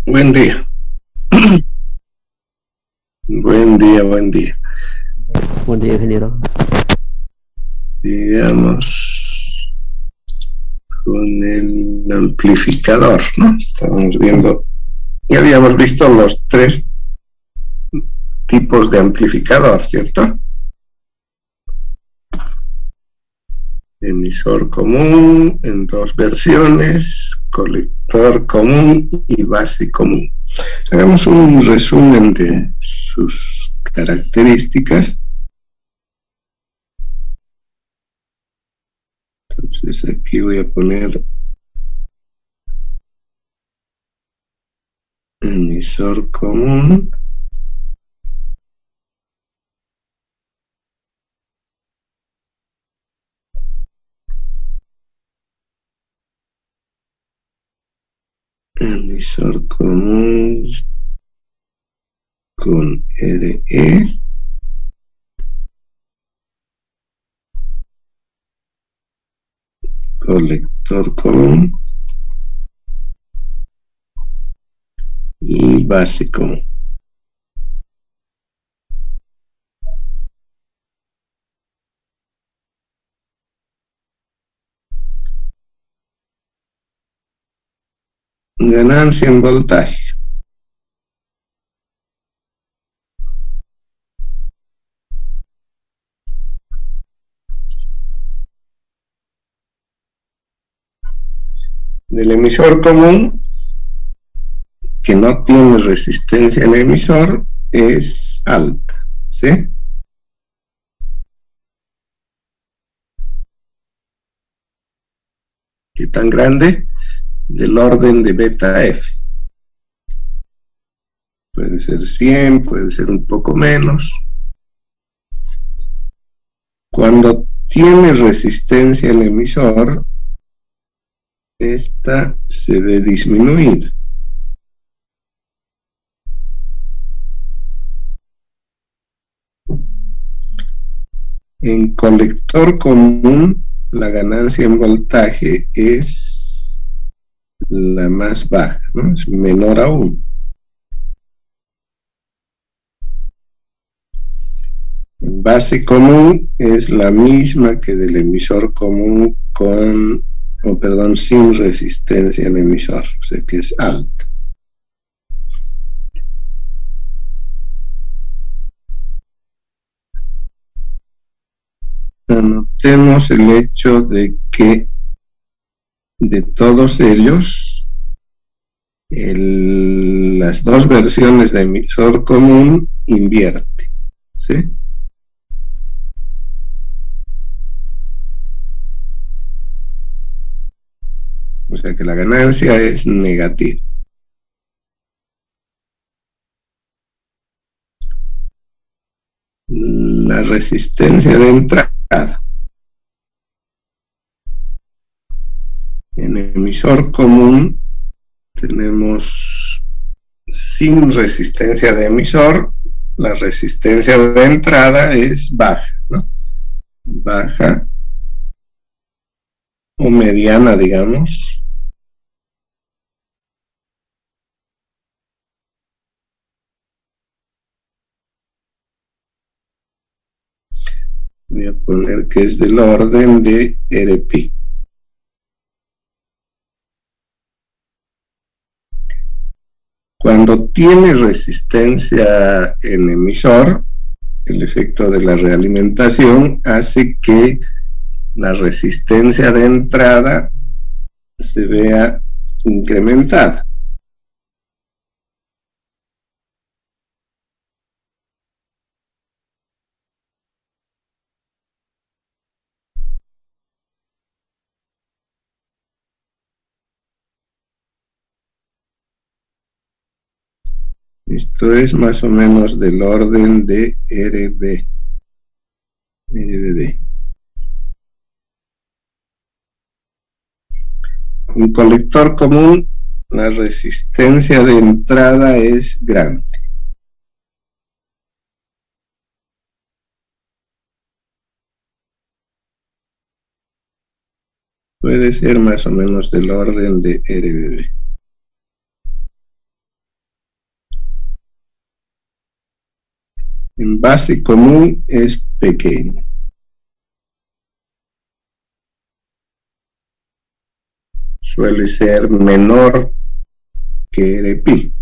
Buen día. Buen día, buen día. Buen día, ingeniero. Sigamos con el amplificador, ¿no? Estábamos viendo, ya habíamos visto los tres tipos de amplificador, ¿cierto? Emisor común en dos versiones, colector común y base común. Hagamos un resumen de sus características. Entonces aquí voy a poner emisor común. Emisor común con RE. Colector común y base común. Ganancia en voltaje. Del emisor común, que no tiene resistencia en el emisor, es alta, ¿sí? ¿Qué tan grande? Del orden de beta F. Puede ser 100, puede ser un poco menos. Cuando tiene resistencia el emisor, esta se ve disminuida. En colector común, la ganancia en voltaje es la más baja, ¿no? Es menor a 1. En base común es la misma que del emisor común con, sin resistencia en emisor, o sea que es alta. Anotemos el hecho de que de todos ellos, las dos versiones de emisor común invierte, ¿sí? O sea que la ganancia es negativa. La resistencia de entrada. En emisor común tenemos sin resistencia de emisor, la resistencia de entrada es baja, ¿no? Baja o mediana, digamos. Voy a poner que es del orden de RP. Cuando tiene resistencia en emisor, el efecto de la realimentación hace que la resistencia de entrada se vea incrementada. Esto es más o menos del orden de RB. En colector común, la resistencia de entrada es grande. Puede ser más o menos del orden de RB. en base común es pequeño. Suele ser menor que de pi.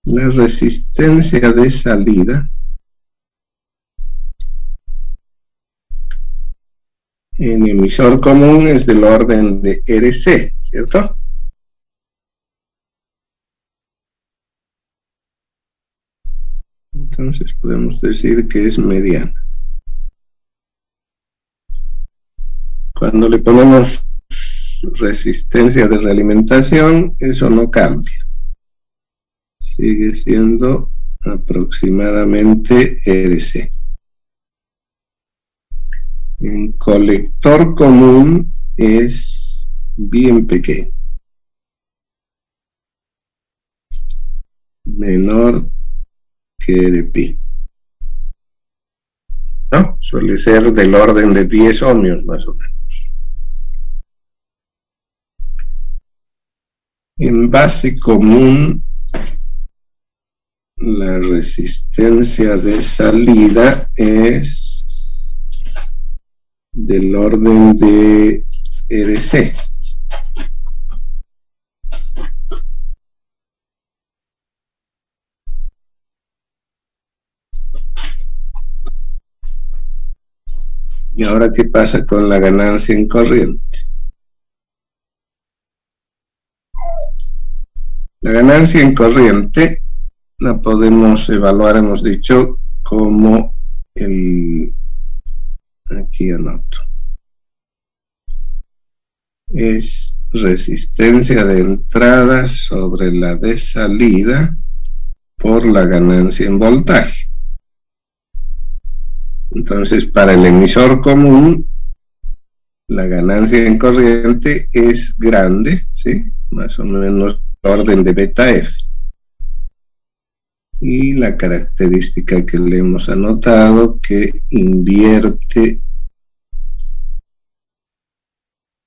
La resistencia de salida en emisor común es del orden de RC, ¿cierto? Entonces podemos decir que es mediana. Cuando le ponemos resistencia de realimentación, eso no cambia. Sigue siendo aproximadamente RC. En colector común es bien pequeño. Menor que de pi. ¿No? Suele ser del orden de 10 ohmios más o menos. En base común, la resistencia de salida es del orden de RC. ¿Y ahora qué pasa con la ganancia en corriente? La ganancia en corriente la podemos evaluar, hemos dicho, como aquí anoto, es resistencia de entrada sobre la de salida por la ganancia en voltaje. Entonces, para el emisor común, la ganancia en corriente es grande, ¿sí? Más o menos orden de beta F. Y la característica que le hemos anotado, que invierte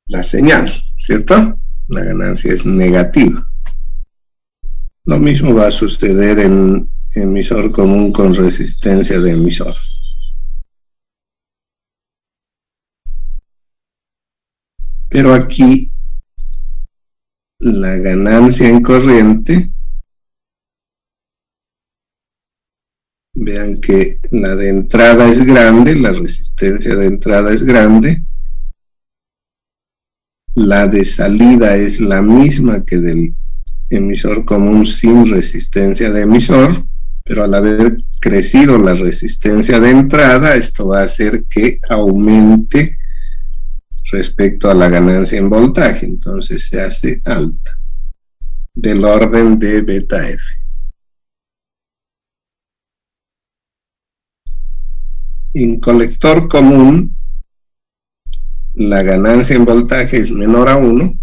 la señal, ¿cierto? La ganancia es negativa. Lo mismo va a suceder en emisor común con resistencia de emisor. Pero aquí la ganancia en corriente, vean que la de entrada es grande, la resistencia de entrada es grande, la de salida es la misma que del emisor común sin resistencia de emisor, pero al haber crecido la resistencia de entrada, esto va a hacer que aumente respecto a la ganancia en voltaje, entonces se hace alta, del orden de beta F. En colector común, la ganancia en voltaje es menor a 1,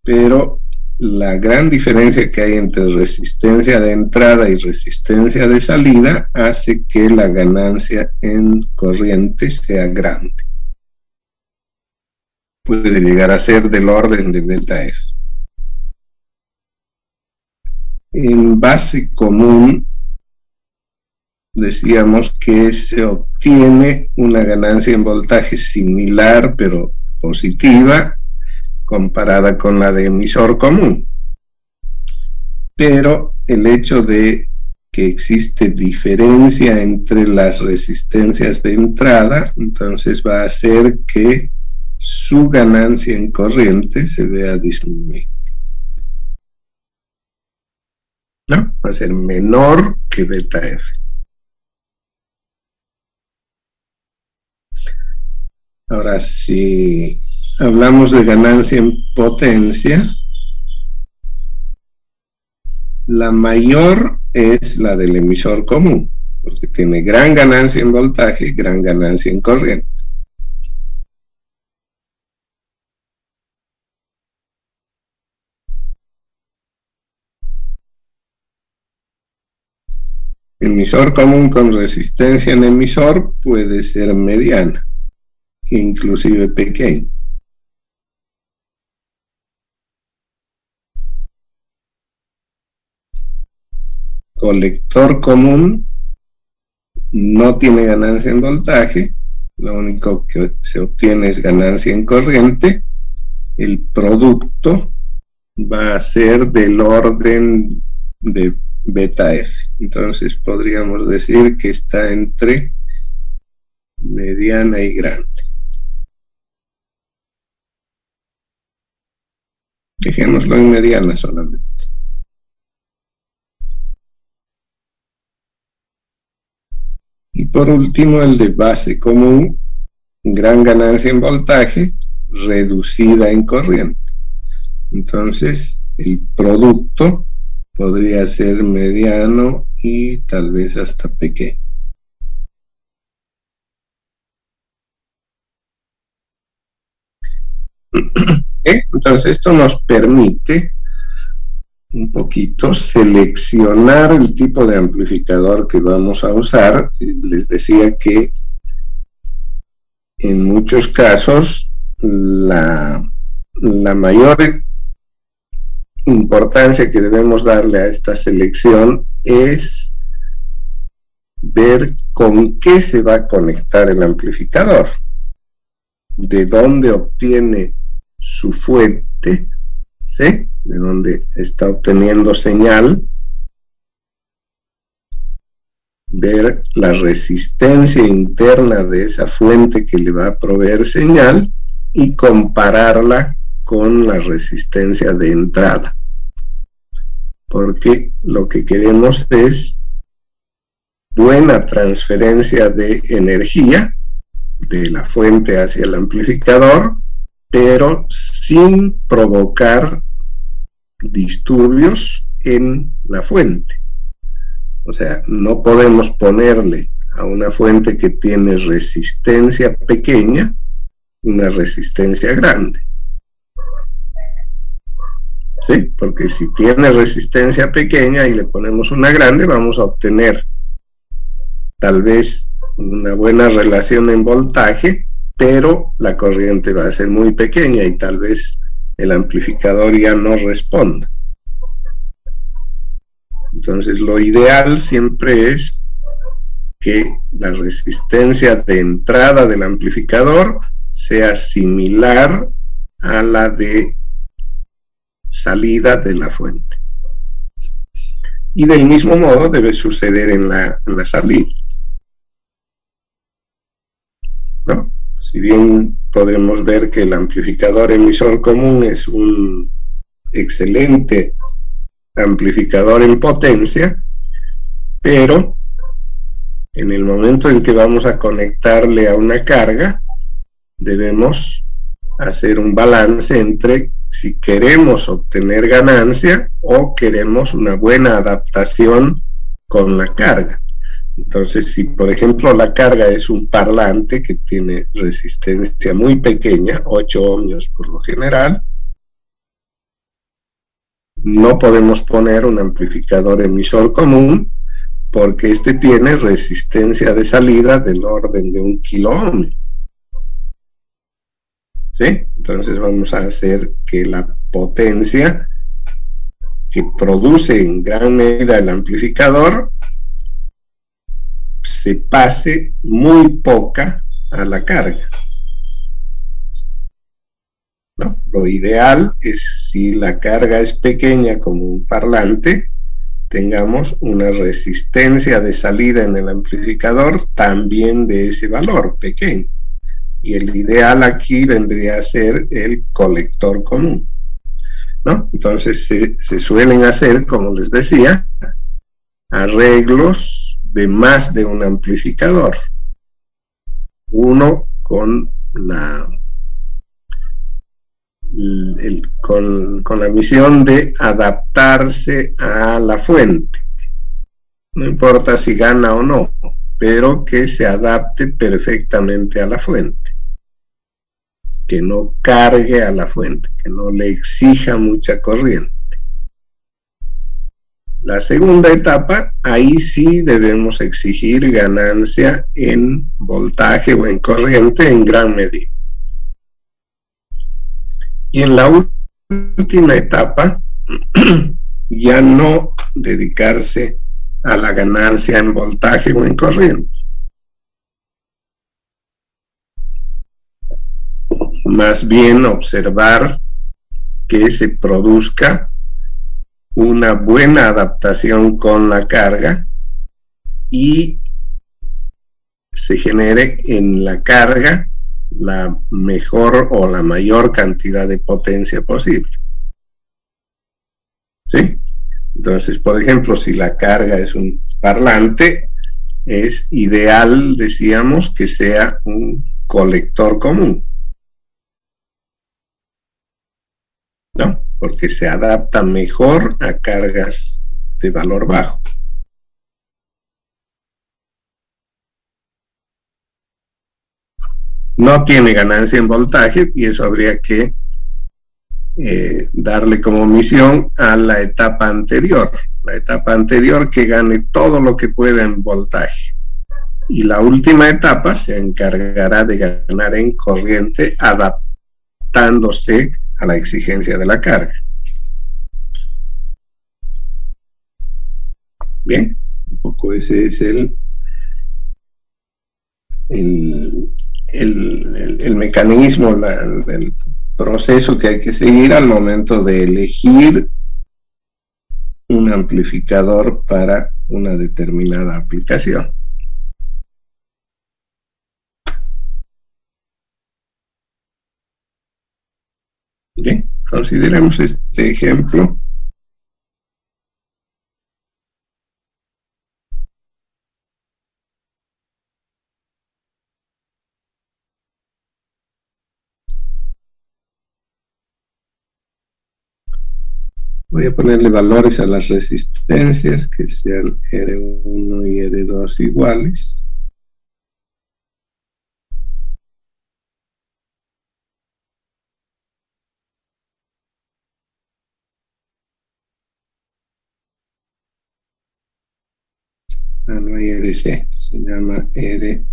pero la gran diferencia que hay entre resistencia de entrada y resistencia de salida hace que la ganancia en corriente sea grande. Puede llegar a ser del orden de beta F. En base común, decíamos que se obtiene una ganancia en voltaje similar, pero positiva, comparada con la de emisor común. Pero el hecho de que existe diferencia entre las resistencias de entrada, entonces va a hacer que su ganancia en corriente se vea disminuir. ¿No? Va a ser menor que beta F. Ahora, si hablamos de ganancia en potencia, la mayor es la del emisor común, porque tiene gran ganancia en voltaje y gran ganancia en corriente. Emisor común con resistencia en emisor puede ser mediana, inclusive pequeña. colector común no tiene ganancia en voltaje, lo único que se obtiene es ganancia en corriente. El producto va a ser del orden de beta F. Entonces podríamos decir que está entre mediana y grande. Dejémoslo en mediana solamente. Y por último, el de base común, gran ganancia en voltaje, reducida en corriente. Entonces, el producto podría ser mediano y tal vez hasta pequeño. Entonces, esto nos permite un poquito seleccionar el tipo de amplificador que vamos a usar. Les decía que en muchos casos la mayor importancia que debemos darle a esta selección es ver con qué se va a conectar el amplificador, de dónde obtiene su fuente, ¿sí?, de dónde está obteniendo señal, ver la resistencia interna de esa fuente que le va a proveer señal y compararla con la resistencia de entrada, porque lo que queremos es buena transferencia de energía de la fuente hacia el amplificador, pero sin provocar disturbios en la fuente. O sea, no podemos ponerle a una fuente que tiene resistencia pequeña una resistencia grande. ¿Sí? Porque si tiene resistencia pequeña y le ponemos una grande, vamos a obtener tal vez una buena relación en voltaje, pero la corriente va a ser muy pequeña y tal vez el amplificador ya no responda. Entonces lo ideal siempre es que la resistencia de entrada del amplificador sea similar a la de salida de la fuente. Y del mismo modo debe suceder en la salida, ¿no? Si bien podremos ver que el amplificador emisor común es un excelente amplificador en potencia, pero en el momento en que vamos a conectarle a una carga, debemos hacer un balance entre si queremos obtener ganancia o queremos una buena adaptación con la carga. Entonces, si por ejemplo la carga es un parlante que tiene resistencia muy pequeña, 8 ohmios por lo general, no podemos poner un amplificador emisor común porque este tiene resistencia de salida del orden de 1 kiloohm. ¿Sí? Entonces vamos a hacer que la potencia que produce en gran medida el amplificador se pase muy poca a la carga, ¿no? Lo ideal es, si la carga es pequeña como un parlante, tengamos una resistencia de salida en el amplificador también de ese valor pequeño. Y el ideal aquí vendría a ser el colector común, ¿no? Entonces se suelen hacer, como les decía, arreglos de más de un amplificador. Uno con la misión de adaptarse a la fuente. No importa si gana o no, pero que se adapte perfectamente a la fuente. Que no cargue a la fuente, que no le exija mucha corriente. La segunda etapa, ahí sí debemos exigir ganancia en voltaje o en corriente en gran medida. Y en la última etapa, ya no dedicarse a la ganancia en voltaje o en corriente. Más bien observar que se produzca una buena adaptación con la carga y se genere en la carga la mejor o la mayor cantidad de potencia posible. ¿Sí? Entonces, por ejemplo, si la carga es un parlante, es ideal, decíamos, que sea un colector común, ¿no? Porque se adapta mejor a cargas de valor bajo. No tiene ganancia en voltaje y eso habría que darle como misión a la etapa anterior que gane todo lo que pueda en voltaje, y la última etapa se encargará de ganar en corriente adaptándose a la exigencia de la carga. Bien, un poco ese es el mecanismo, el proceso que hay que seguir al momento de elegir un amplificador para una determinada aplicación. Bien, consideremos este ejemplo. Voy a ponerle valores a las resistencias que sean R1 y R2 iguales. No hay RC, se llama R3.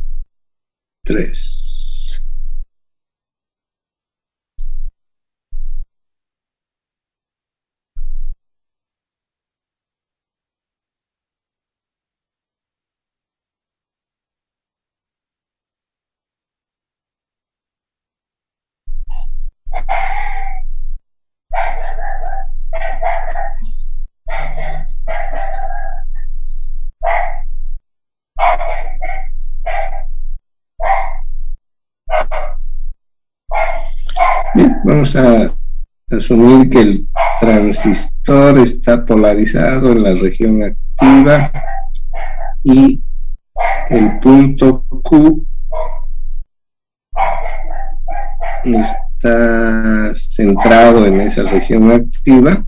Bien, vamos a asumir que el transistor está polarizado en la región activa y el punto Q está centrado en esa región activa.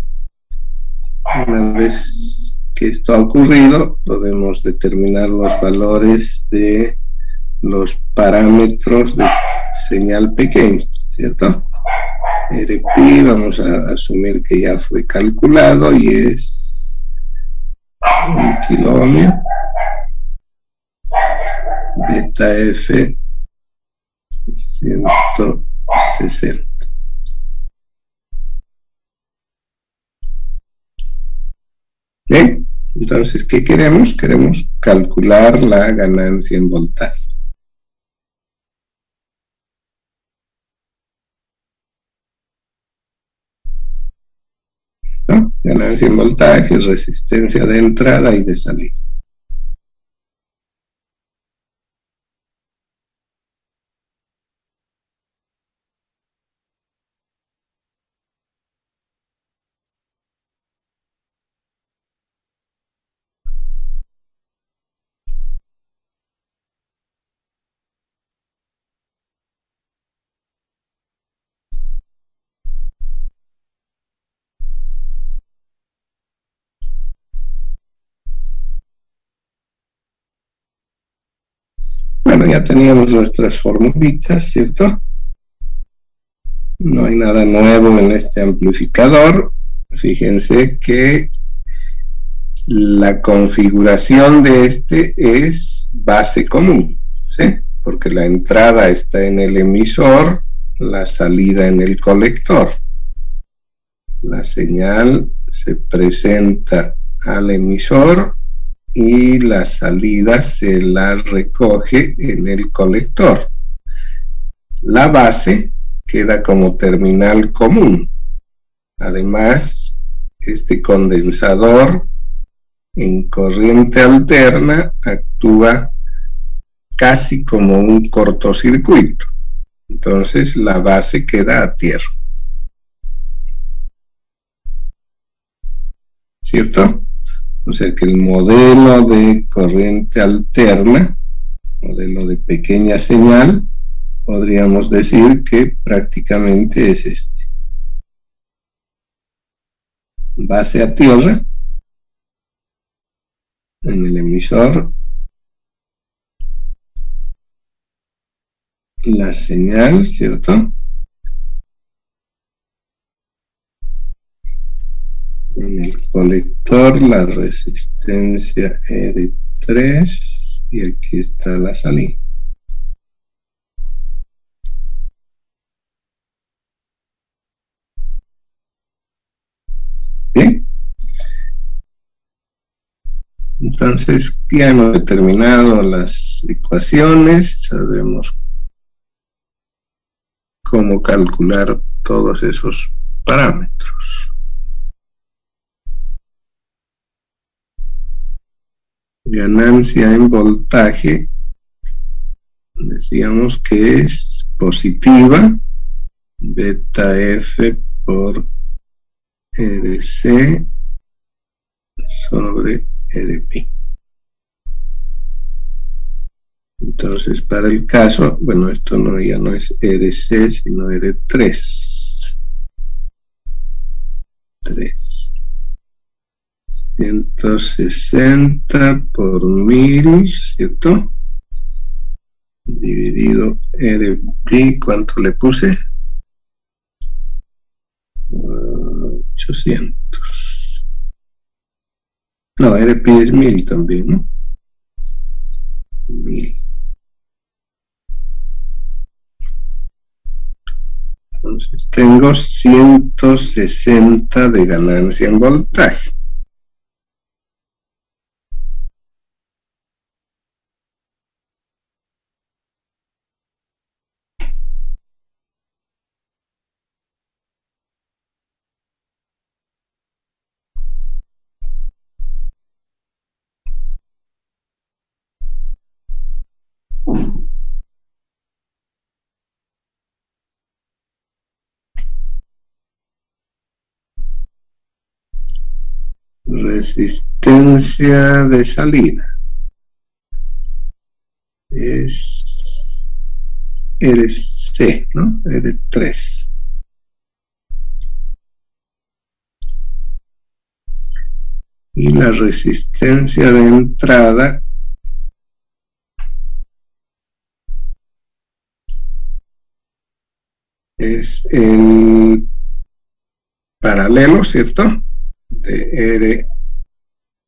Una vez que esto ha ocurrido, podemos determinar los valores de los parámetros de señal pequeña, ¿cierto? RP vamos a asumir que ya fue calculado y es 1 kiloohmio. Beta F 160. Bien, entonces, ¿qué queremos? Queremos calcular la ganancia en voltaje. ¿No? Ganancia en voltaje, resistencia de entrada y de salida. Bueno, ya teníamos nuestras formulitas, ¿cierto? No hay nada nuevo en este amplificador. Fíjense que la configuración de este es base común, ¿sí? Porque la entrada está en el emisor, la salida en el colector. La señal se presenta al emisor y la salida se la recoge en el colector. La base queda como terminal común. Además, este condensador en corriente alterna actúa casi como un cortocircuito. Entonces la base queda a tierra. ¿Cierto? O sea que el modelo de corriente alterna, modelo de pequeña señal, podríamos decir que prácticamente es este. Base a tierra, en el emisor, la señal, ¿cierto? En el colector la resistencia R3 y aquí está la salida. Bien. Entonces ya hemos determinado las ecuaciones, sabemos cómo calcular todos esos parámetros. Ganancia en voltaje, decíamos que es positiva, beta F por RC sobre RP. Entonces, para el caso, bueno, esto no, ya no es RC, sino R3. 160 por 1000, ¿cierto? Dividido RP, ¿cuánto le puse? 800. No, RP es 1000 también, ¿no? 1000. Entonces tengo 160 de ganancia en voltaje. Resistencia de salida es RC, ¿no? R3. Y la resistencia de entrada es el paralelo, ¿cierto? De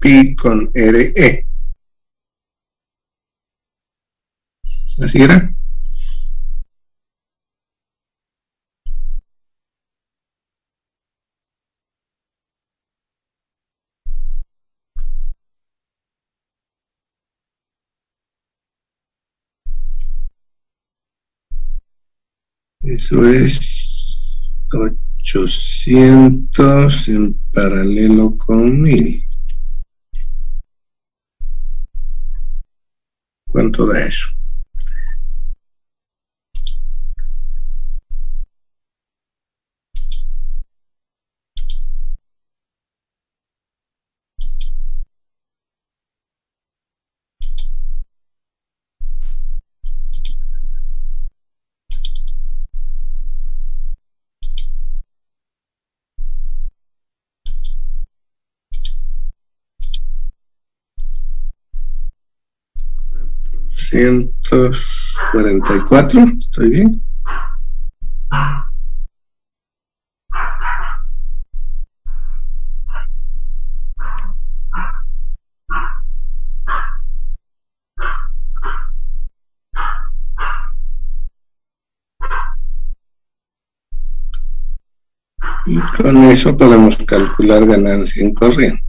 RP con RE. ¿Así era? Eso es 800 en paralelo con 1000. ¿Cuánto da eso? $144, ¿estoy bien? Y con eso podemos calcular ganancia en corriente.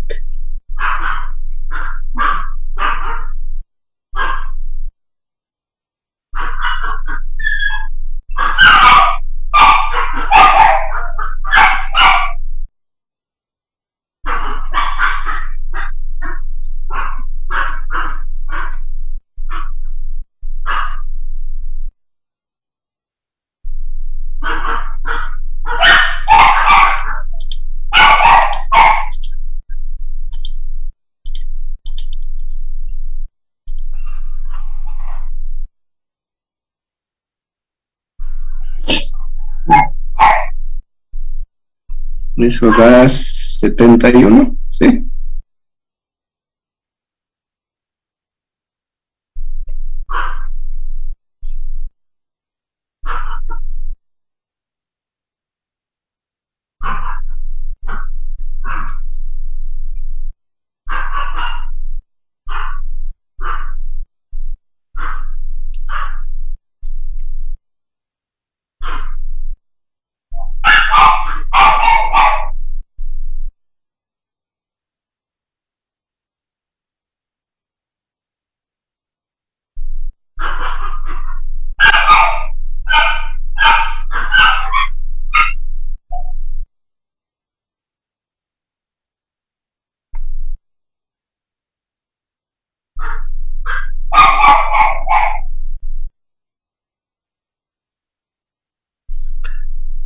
Eso da 71, ¿sí?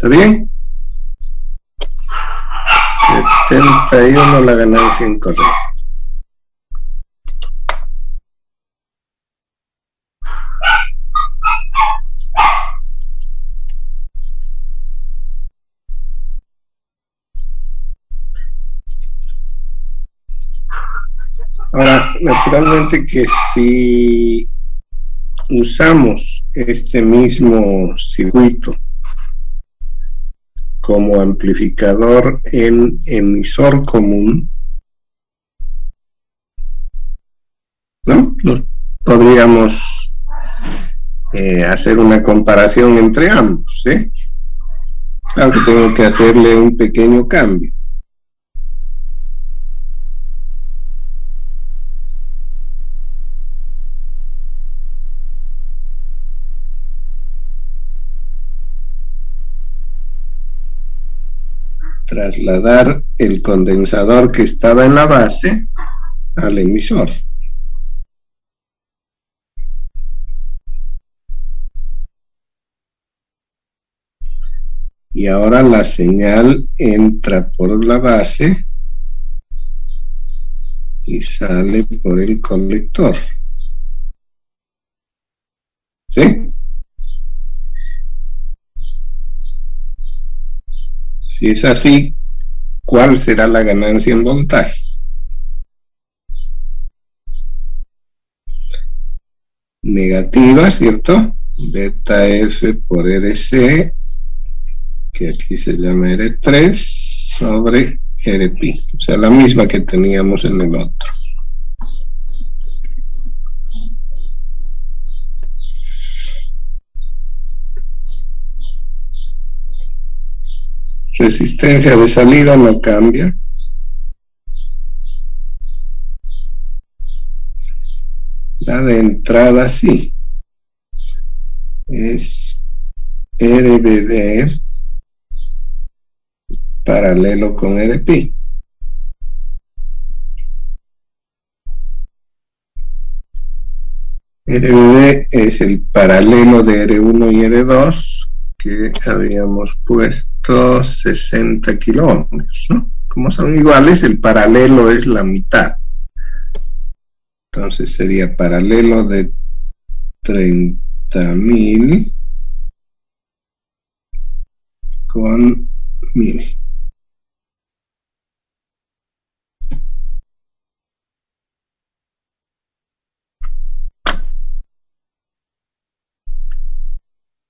¿Está bien? 71 la ganancia incorrecta. Ahora, naturalmente que si usamos este mismo circuito como amplificador en emisor común, ¿no? Podríamos hacer una comparación entre ambos, ¿sí? Claro que tengo que hacerle un pequeño cambio. Trasladar el condensador que estaba en la base al emisor. Y ahora la señal entra por la base y sale por el colector. ¿Sí? Si es así, ¿cuál será la ganancia en voltaje? Negativa, ¿cierto? Beta F por RC, que aquí se llama R3, sobre Rpi. O sea, la misma que teníamos en el otro. Resistencia de salida no cambia. La de entrada sí. Es RBB paralelo con Rpi. RBB es el paralelo de R1 y R2 que habíamos puesto 60 kilómetros, ¿no? Como son iguales, el paralelo es la mitad. Entonces sería paralelo de 30.000 con 1000.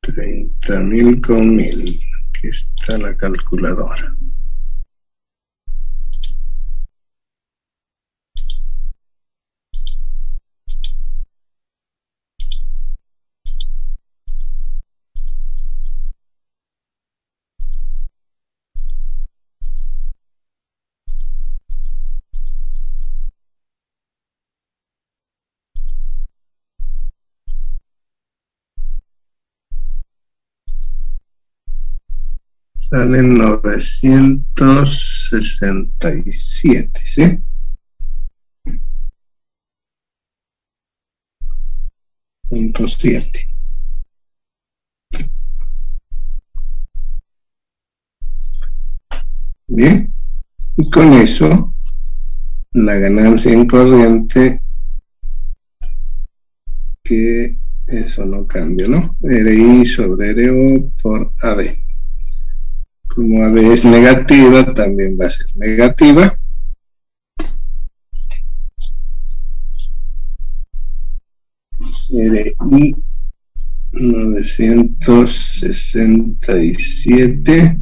$30.000 con 1000. Aquí está la calculadora. Salen 967, ¿sí? .7. Bien, y con eso la ganancia en corriente, que eso no cambia, ¿no? RI sobre RO por AB. Como AB es negativa, también va a ser negativa. RI 967.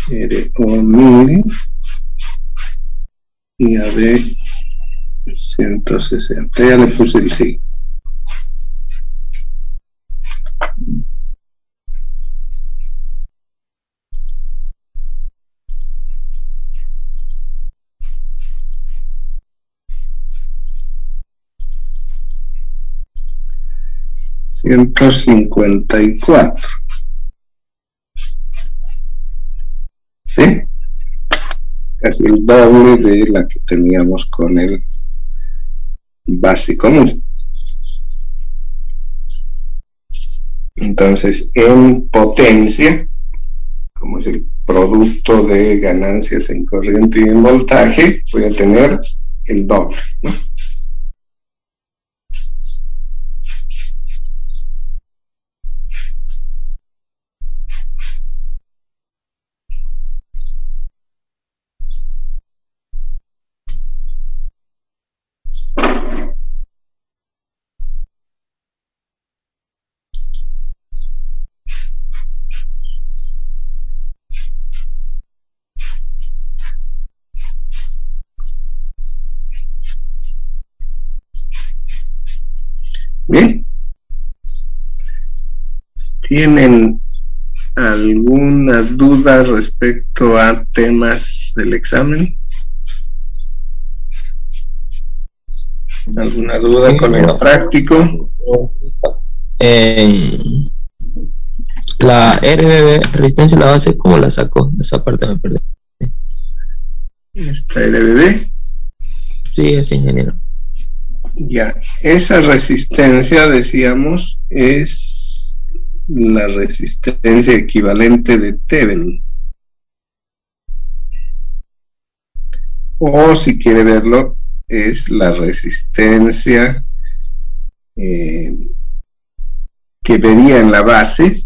RO 1000 y AB 160. Ya le puse el sí. $154. ¿Sí? Casi el doble de la que teníamos con el base común. Entonces, en potencia, como es el producto de ganancias en corriente y en voltaje, voy a tener el doble, ¿no? Bien. ¿Tienen alguna duda respecto a temas del examen? ¿Alguna duda con el práctico? La RBB, resistencia a la base, ¿cómo la sacó? Esa parte me perdí. ¿Esta RBB? Sí, es ingeniero. Ya, esa resistencia, decíamos, es la resistencia equivalente de Thevenin. O si quiere verlo, es la resistencia que vería en la base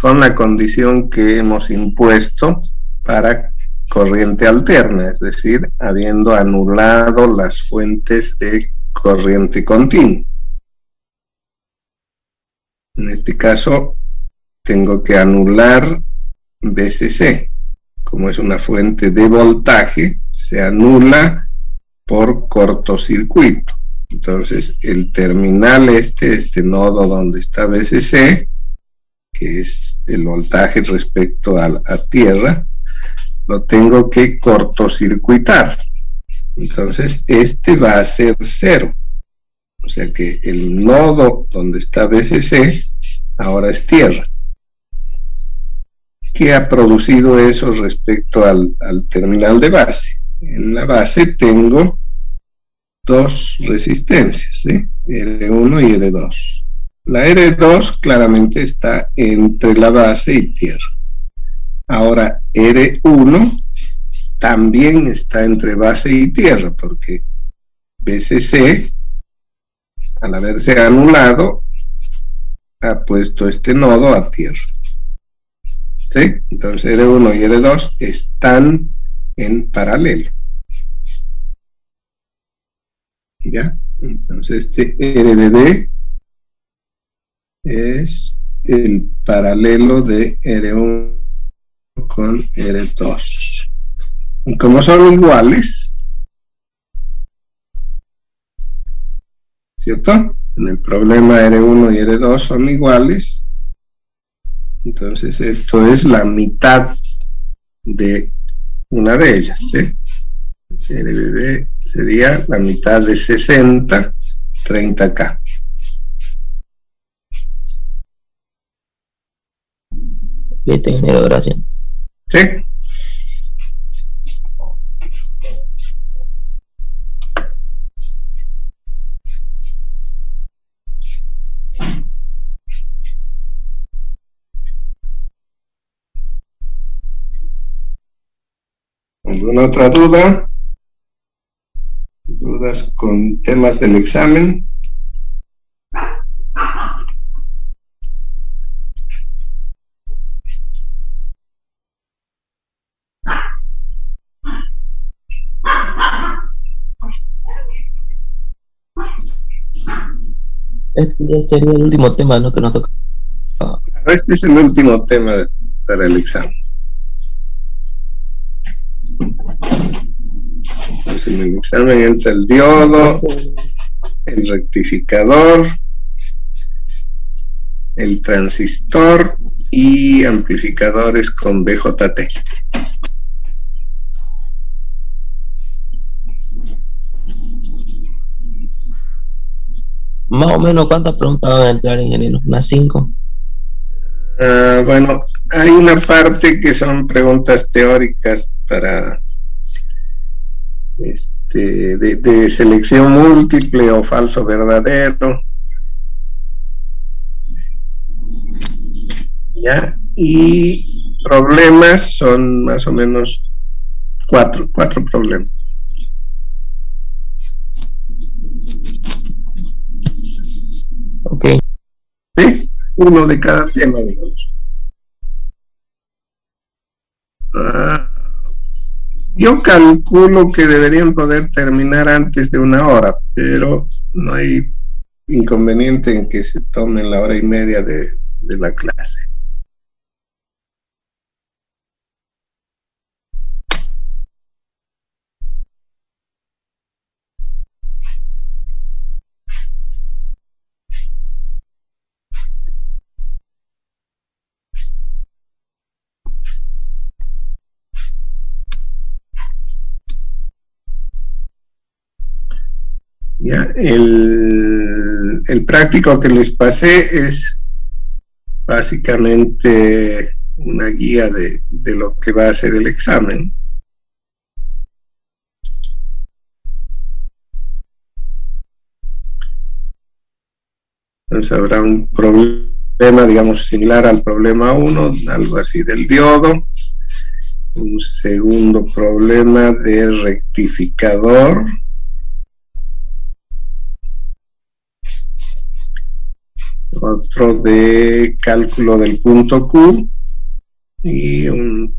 con la condición que hemos impuesto para corriente alterna, es decir, habiendo anulado las fuentes de corriente continua. En este caso, tengo que anular VCC. Como es una fuente de voltaje, se anula por cortocircuito. Entonces, el terminal este nodo donde está VCC, que es el voltaje respecto a tierra, lo tengo que cortocircuitar. Entonces, este va a ser 0. O sea que el nodo donde está VCC ahora es tierra. ¿Qué ha producido eso respecto al terminal de base? En la base tengo dos resistencias, ¿sí? R1 y R2. La R2 claramente está entre la base y tierra. Ahora, R1 también está entre base y tierra, porque VCC, al haberse anulado, ha puesto este nodo a tierra. ¿Sí? Entonces R1 y R2 están en paralelo. ¿Ya? Entonces este RBD es el paralelo de R1 con R2. Y como son iguales, ¿cierto? En el problema R1 y R2 son iguales. Entonces esto es la mitad de una de ellas, ¿sí? RBB sería la mitad de 60, 30K. Listo, ingeniero, gracias. ¿Sí? ¿Alguna otra duda? ¿Dudas con temas del examen? Este ya sería el último tema, ¿no? Que nos toca. Este es el último tema para el examen. Pues en el examen entra el diodo, el rectificador, el transistor y amplificadores con BJT. Más o menos, ¿cuántas preguntas van a entrar, ingeniero? ¿Unas 5? Bueno, hay una parte que son preguntas teóricas para de selección múltiple o falso verdadero. ¿Ya? Y problemas son más o menos cuatro problemas. Ok. ¿Sí? Uno de cada tema, digamos. Yo calculo que deberían poder terminar antes de 1 hora, pero no hay inconveniente en que se tomen la hora y media de la clase. Ya, el práctico que les pasé es básicamente una guía de lo que va a ser el examen. Entonces habrá un problema, digamos, similar al problema 1, algo así del diodo. Un segundo problema de rectificador. Otro de cálculo del punto Q. Y un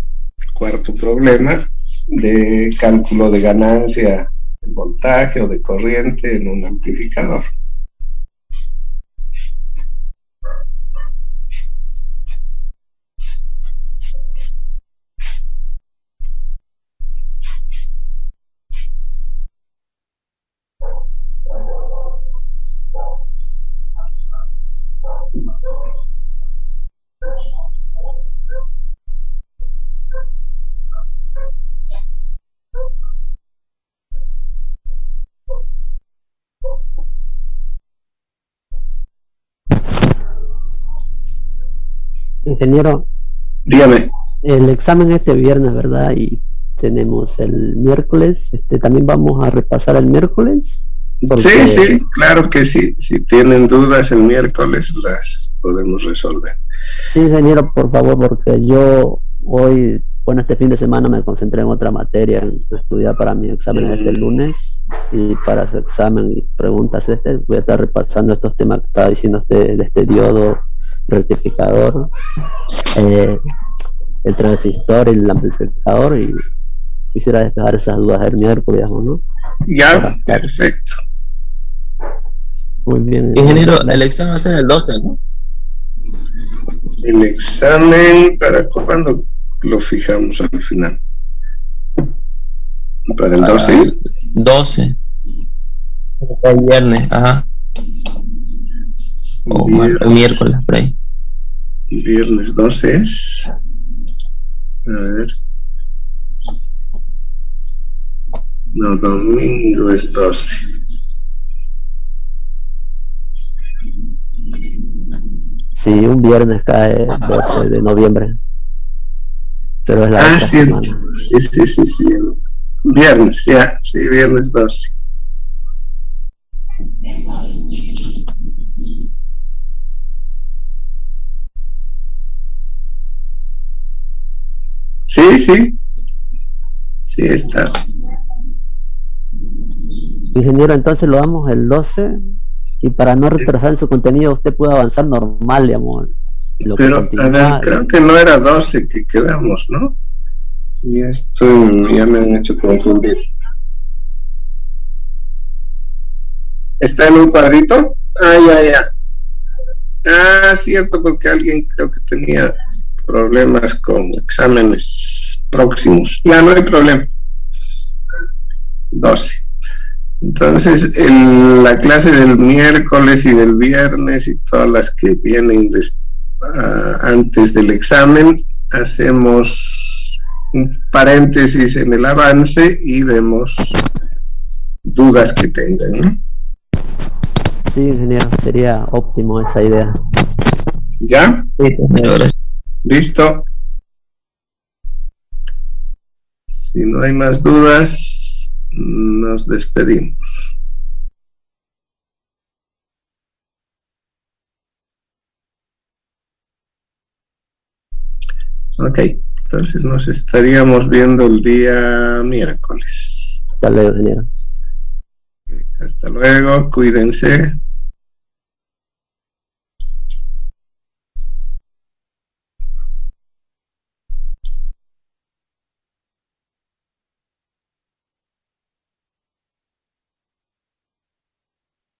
cuarto problema de cálculo de ganancia de voltaje o de corriente en un amplificador. Ingeniero, Dígame. el examen este viernes, ¿verdad? Y tenemos el miércoles. También vamos a repasar el miércoles. Porque... Sí, claro que sí. Si tienen dudas el miércoles las podemos resolver. Sí, ingeniero, por favor, porque yo hoy, bueno, este fin de semana me concentré en otra materia, en estudiar para mi examen este lunes, y para su examen y preguntas voy a estar repasando estos temas que estaba diciendo de este diodo, rectificador, el transistor y el amplificador, y quisiera despejar esas dudas el miércoles, ¿no? Ya, perfecto. Muy bien. Ingeniero, el examen va a ser el 12, ¿no? El examen, ¿para cuándo lo fijamos al final? ¿Para el 12? 12. El viernes, ajá. O el miércoles, por ahí. Viernes 12 es. A ver. No, domingo es 12. Sí, un viernes cae 12 de noviembre. Pero es la otra semana. Sí. Viernes, ya, sí, viernes 12. Sí está. Ingeniero, entonces lo damos el 12, y para no retrasar en su contenido usted puede avanzar normal, digamos. Pero, a ver, creo que no era 12 que quedamos, ¿no? Ya me han hecho confundir. ¿Está en un cuadrito? Ah, ya. Ah, cierto, porque alguien creo que tenía problemas con exámenes próximos. Ya no hay problema. 12. Entonces, la clase del miércoles y del viernes y todas las que vienen antes del examen, hacemos un paréntesis en el avance y vemos dudas que tengan, ¿no? Sí, ingeniero, sería óptimo esa idea. ¿Ya? Sí, ingeniero, gracias. ¿Listo? Si no hay más dudas, nos despedimos. Ok, entonces nos estaríamos viendo el día miércoles. Hasta luego, ingeniero. Hasta luego, cuídense.